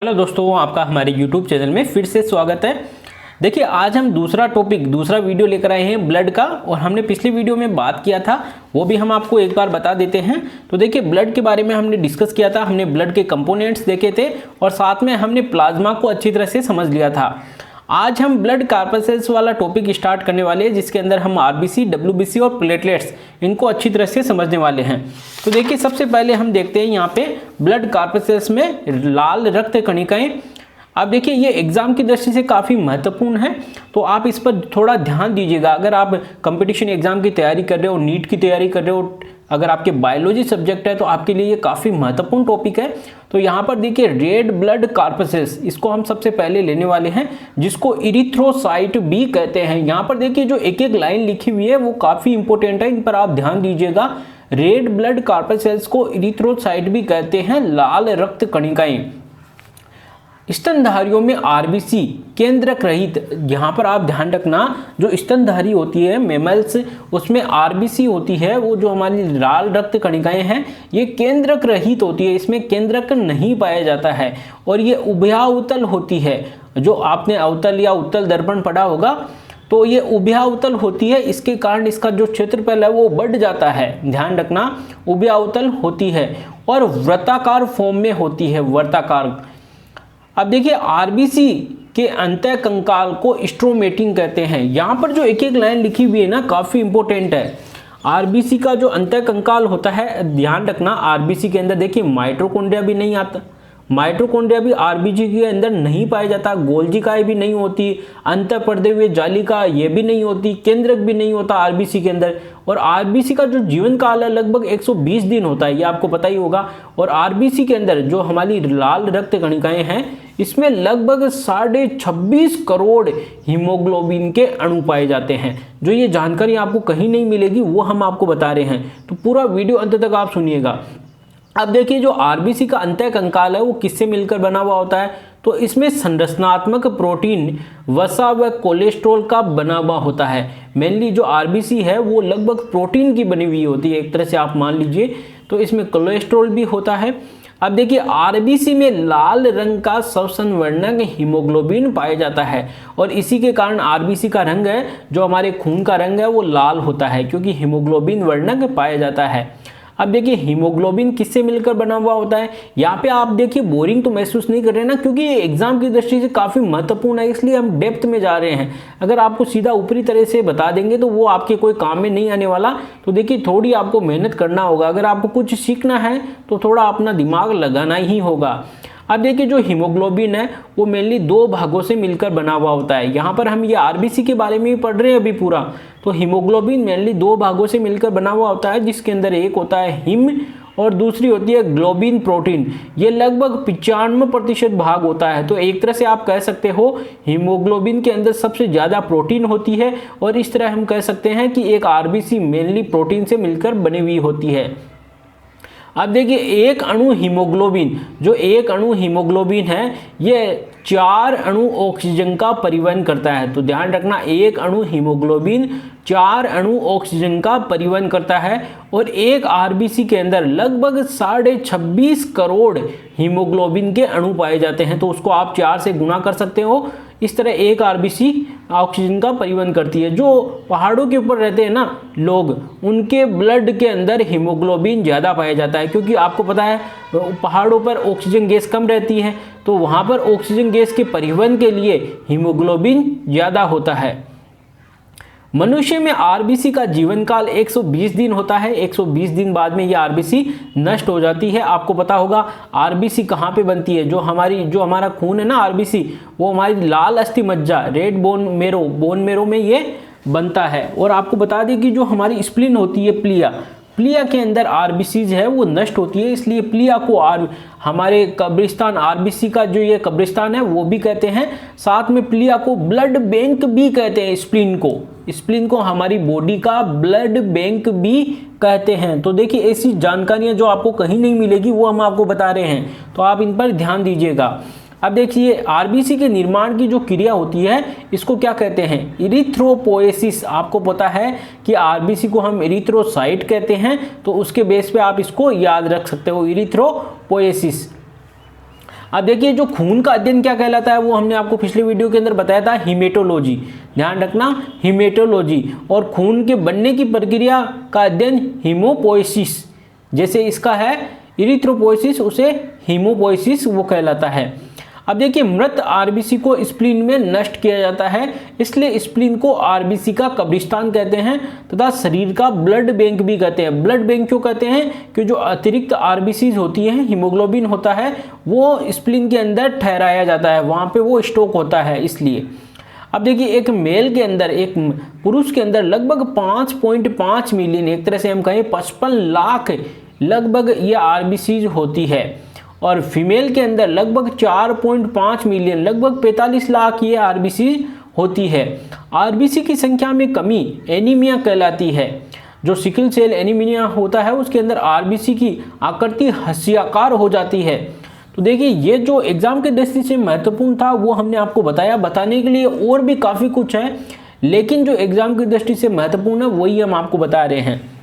Hello दोस्तों, आपका हमारे YouTube चैनल में फिर से स्वागत है। देखिए, आज हम दूसरा वीडियो लेकर आए हैं ब्लड का। और हमने पिछले वीडियो में बात किया था, वो भी हम आपको एक बार बता देते हैं। तो देखिए, ब्लड के बारे में हमने डिस्कस किया था, हमने ब्लड के कंपोनेंट्स देखे थे और साथ में हमने प्लाज्मा को अच्छी तरह से समझ लिया था। आज हम ब्लड कार्पसेल्स वाला टॉपिक स्टार्ट करने वाले हैं, जिसके अंदर हम आरबीसी, डब्ल्यूबीसी और प्लेटलेट्स इनको अच्छी तरह से समझने वाले हैं। तो देखिए, सबसे पहले हम देखते हैं यहाँ पे ब्लड कार्पसेल्स में लाल रक्त कणिकाएं। अब देखिए, ये एग्जाम की दृष्टि से काफ़ी महत्वपूर्ण है, तो आप इस पर थोड़ा ध्यान दीजिएगा। अगर आप कंपटीशन एग्जाम की तैयारी कर रहे हो, नीट की तैयारी कर रहे हो, अगर आपके बायोलॉजी सब्जेक्ट है तो आपके लिए ये काफ़ी महत्वपूर्ण टॉपिक है। तो यहाँ पर देखिए, रेड ब्लड कार्पसेल्स, इसको हम सबसे पहले लेने वाले हैं, जिसको इरिथ्रोसाइट भी कहते हैं। यहाँ पर देखिए, जो एक एक लाइन लिखी हुई है वो काफ़ी इंपॉर्टेंट है, इन पर आप ध्यान दीजिएगा। रेड ब्लड कार्पसेल्स को इरिथ्रोसाइट भी कहते हैं, लाल रक्त कणिकाएं। स्तनधारियों में आरबीसी केंद्रक रहित, यहाँ पर आप ध्यान रखना, जो स्तनधारी होती है मेमल्स, उसमें आरबीसी होती है, वो जो हमारी लाल रक्त कणिकाएं हैं, ये केंद्रक रहित होती है, इसमें केंद्रक नहीं पाया जाता है। और ये उभयाउतल होती है। जो आपने अवतल या उत्तल दर्पण पढ़ा होगा, तो ये उभयाउतल होती है, इसके कारण इसका जो क्षेत्रफल है वो बढ़ जाता है। ध्यान रखना, उभयाउतल होती है और वृत्ताकार फॉर्म में होती है, वृत्ताकार। अब देखिए, आरबीसी के अंतः कंकाल को स्ट्रोमेटिन कहते हैं। यहाँ पर जो एक एक लाइन लिखी हुई है ना, काफ़ी इंपॉर्टेंट है। आरबीसी का जो अंतः कंकाल होता है, ध्यान रखना, आरबीसी के अंदर देखिए माइटोकॉन्ड्रिया भी नहीं आता, माइटोकॉन्ड्रिया भी आरबीसी के अंदर नहीं पाया जाता, गोल्जिकाएं भी नहीं होती, अंतर पर्दे हुए जालिका ये भी नहीं होती, केंद्रक भी नहीं होता आरबीसी के अंदर। और आरबीसी का जो जीवन काल है लगभग 120 दिन होता है, ये आपको पता ही होगा। और आरबीसी के अंदर जो हमारी लाल रक्त कणिकाएं हैं, इसमें लगभग 26.5 करोड़ हीमोग्लोबिन के अणु पाए जाते हैं। जो ये जानकारी आपको कहीं नहीं मिलेगी, वो हम आपको बता रहे हैं, तो पूरा वीडियो अंत तक आप सुनिएगा। अब देखिए, जो आरबीसी का अंतः कंकाल है वो किससे मिलकर बना हुआ होता है, तो इसमें संरचनात्मक प्रोटीन, वसा व कोलेस्ट्रॉल का बना हुआ होता है। मेनली जो आरबीसी है वो लगभग प्रोटीन की बनी हुई होती है, एक तरह से आप मान लीजिए। तो इसमें कोलेस्ट्रॉल भी होता है। अब देखिए, आरबीसी में लाल रंग का स्वसंवर्णक हीमोग्लोबिन पाया जाता है, और इसी के कारण आरबीसी का रंग है, जो हमारे खून का रंग है, वो लाल होता है, क्योंकि हीमोग्लोबिन वर्णक पाया जाता है। अब देखिए, हीमोग्लोबिन किससे मिलकर बना हुआ होता है। यहाँ पे आप देखिए, बोरिंग तो महसूस नहीं कर रहे ना, क्योंकि ये एग्जाम की दृष्टि से काफ़ी महत्वपूर्ण है, इसलिए हम डेप्थ में जा रहे हैं। अगर आपको सीधा ऊपरी तरह से बता देंगे तो वो आपके कोई काम में नहीं आने वाला। तो देखिए, थोड़ी आपको मेहनत करना होगा। अगर आपको कुछ सीखना है तो थोड़ा अपना दिमाग लगाना ही होगा। अब देखिए, जो हीमोग्लोबिन है वो मेनली 2 भागों से मिलकर बना हुआ होता है। यहाँ पर हम ये आरबीसी के बारे में ही पढ़ रहे हैं अभी पूरा। तो हीमोग्लोबिन मेनली 2 भागों से मिलकर बना हुआ होता है, जिसके अंदर एक होता है हिम और दूसरी होती है ग्लोबिन प्रोटीन। ये लगभग 95% भाग होता है। तो एक तरह से आप कह सकते हो, हीमोग्लोबिन के अंदर सबसे ज़्यादा प्रोटीन होती है, और इस तरह हम कह सकते हैं कि एक आरबीसी मेनली प्रोटीन से मिलकर बनी हुई होती है। अब देखिए, एक अणु हीमोग्लोबिन है, ये 4 अणु ऑक्सीजन का परिवहन करता है। तो ध्यान रखना, एक अणु हीमोग्लोबिन 4 अणु ऑक्सीजन का परिवहन करता है। और एक आरबीसी के अंदर लगभग 26.5 करोड़ हीमोग्लोबिन के अणु पाए जाते हैं। तो उसको आप 4 से गुणा कर सकते हो। इस तरह एक आरबीसी ऑक्सीजन का परिवहन करती है। जो पहाड़ों के ऊपर रहते हैं ना लोग, उनके ब्लड के अंदर हीमोग्लोबिन ज़्यादा पाया जाता है, क्योंकि आपको पता है पहाड़ों पर ऑक्सीजन गैस कम रहती है, तो वहाँ पर ऑक्सीजन गैस के परिवहन के लिए हीमोग्लोबिन ज़्यादा होता है। मनुष्य में आरबीसी का जीवन काल 120 दिन होता है। 120 दिन बाद में ये आरबीसी नष्ट हो जाती है। आपको पता होगा आरबीसी कहाँ पे बनती है। जो हमारा खून है ना, आरबीसी, वो हमारी लाल अस्थि मज्जा, रेड बोन मेरो में ये बनता है। और आपको बता दें कि जो हमारी स्प्लीन होती है, प्लिया के अंदर आरबीसीज है वो नष्ट होती है, इसलिए प्लिया को हमारे कब्रिस्तान, आरबीसी का जो ये कब्रिस्तान है वो भी कहते हैं। साथ में प्लिया को ब्लड बैंक भी कहते हैं। स्प्लीन को हमारी बॉडी का ब्लड बैंक भी कहते हैं। तो देखिए, ऐसी जानकारियां जो आपको कहीं नहीं मिलेगी वो हम आपको बता रहे हैं, तो आप इन पर ध्यान दीजिएगा। अब देखिए, आरबीसी के निर्माण की जो क्रिया होती है, इसको क्या कहते हैं, इरिथ्रोपोएसिस। आपको पता है कि आरबीसी को हम इरिथ्रोसाइट कहते हैं, तो उसके बेस पे आप इसको याद रख सकते हो, इरिथ्रोपोएसिस। अब देखिए जो खून का अध्ययन क्या कहलाता है, वो हमने आपको पिछले वीडियो के अंदर बताया था, हीमेटोलॉजी। ध्यान रखना, हीमेटोलॉजी। और खून के बनने की प्रक्रिया का अध्ययन हीमोपोइसिस। जैसे इसका है इरिथ्रोपोइसिस, उसे हीमोपोइसिस वो कहलाता है। अब देखिए मृत आरबीसी को स्प्लीन में नष्ट किया जाता है, इसलिए स्प्लीन को आरबीसी का कब्रिस्तान कहते हैं तथा शरीर का ब्लड बैंक भी कहते हैं। ब्लड बैंक क्यों कहते हैं? कि जो अतिरिक्त आरबीसी होती हैं, हीमोग्लोबिन होता है, वो स्प्लीन के अंदर ठहराया जाता है, वहाँ पे वो स्टॉक होता है, इसलिए। अब देखिए एक मेल के अंदर, एक पुरुष के अंदर लगभग 5.5 मिलियन, एक तरह से हम कहें 55 लाख लगभग ये आरबीसी होती है, और फीमेल के अंदर लगभग 4.5 मिलियन, लगभग 45 लाख ये आरबीसी होती है। आरबीसी की संख्या में कमी एनीमिया कहलाती है। जो सिकल सेल एनीमिया होता है उसके अंदर आरबीसी की आकृति हस्याकार हो जाती है। तो देखिए ये जो एग्जाम के दृष्टि से महत्वपूर्ण था वो हमने आपको बताया। बताने के लिए और भी काफ़ी कुछ है, लेकिन जो एग्जाम की दृष्टि से महत्वपूर्ण है वही हम आपको बता रहे हैं।